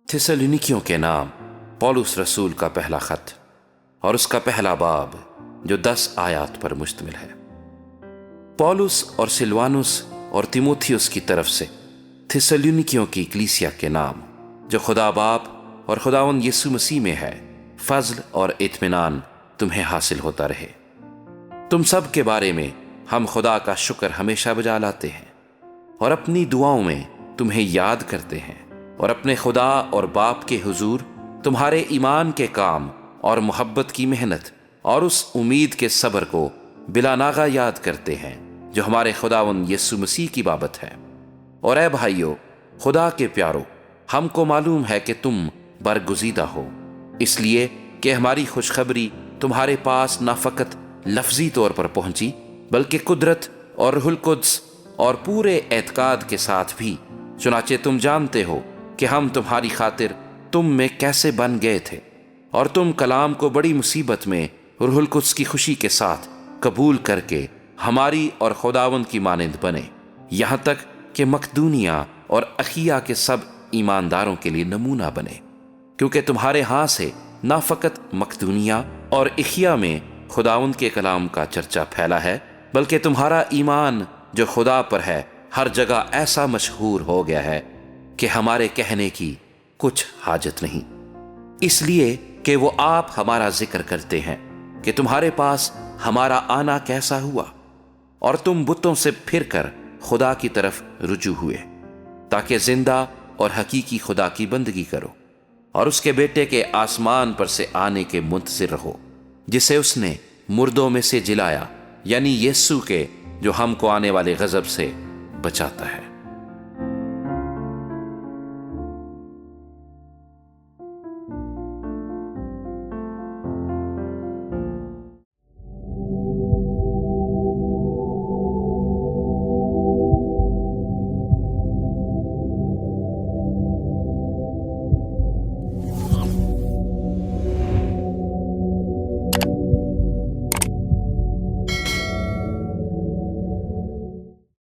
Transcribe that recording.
थिस्सलुनीकियों के नाम पौलुस रसूल का पहला खत और उसका पहला बाब जो 10 आयात पर मुश्तमिल है। पौलुस और सिलवानुस और तीमुथियुस की तरफ से थिस्सलुनीकियों की कलीसिया के नाम जो खुदा बाप और खुदावंद यीशु मसीह में है, फजल और इत्मीनान तुम्हें हासिल होता रहे। तुम सब के बारे में हम खुदा का शुक्र हमेशा बजा लाते हैं और अपनी दुआओं में तुम्हें याद करते हैं और अपने खुदा और बाप के हुजूर तुम्हारे ईमान के काम और मोहब्बत की मेहनत और उस उम्मीद के सब्र को बिला नागा याद करते हैं जो हमारे खुदावंद यीशु मसीह की बाबत है। और ऐ भाइयों, खुदा के प्यारो, हमको मालूम है कि तुम बरगुज़ीदा हो, इसलिए कि हमारी खुशखबरी तुम्हारे पास न फ़कत लफ्ज़ी तौर पर पहुंची बल्कि कुदरत और रूहुल कुद्स और पूरे एतकाद के साथ भी। चुनाचे तुम जानते हो कि हम तुम्हारी खातिर तुम में कैसे बन गए थे और तुम कलाम को बड़ी मुसीबत में रूहुल कुद्स की खुशी के साथ कबूल करके हमारी और खुदावंद की मानिंद बने, यहाँ तक कि मकदूनिया और अखिया के सब ईमानदारों के लिए नमूना बने। क्योंकि तुम्हारे हाँ से ना फ़कत मकदूनिया और अखिया में खुदावंद के कलाम का चर्चा फैला है, बल्कि तुम्हारा ईमान जो खुदा पर है हर जगह ऐसा मशहूर हो गया है कि हमारे कहने की कुछ हाजत नहीं, इसलिए कि वो आप हमारा जिक्र करते हैं कि तुम्हारे पास हमारा आना कैसा हुआ और तुम बुतों से फिरकर खुदा की तरफ रुजू हुए ताकि जिंदा और हकीकी खुदा की बंदगी करो और उसके बेटे के आसमान पर से आने के मुंतज़िर रहो, जिसे उसने मुर्दों में से जिलाया, यानी यीशु के, जो हमको आने वाले गजब से बचाता है।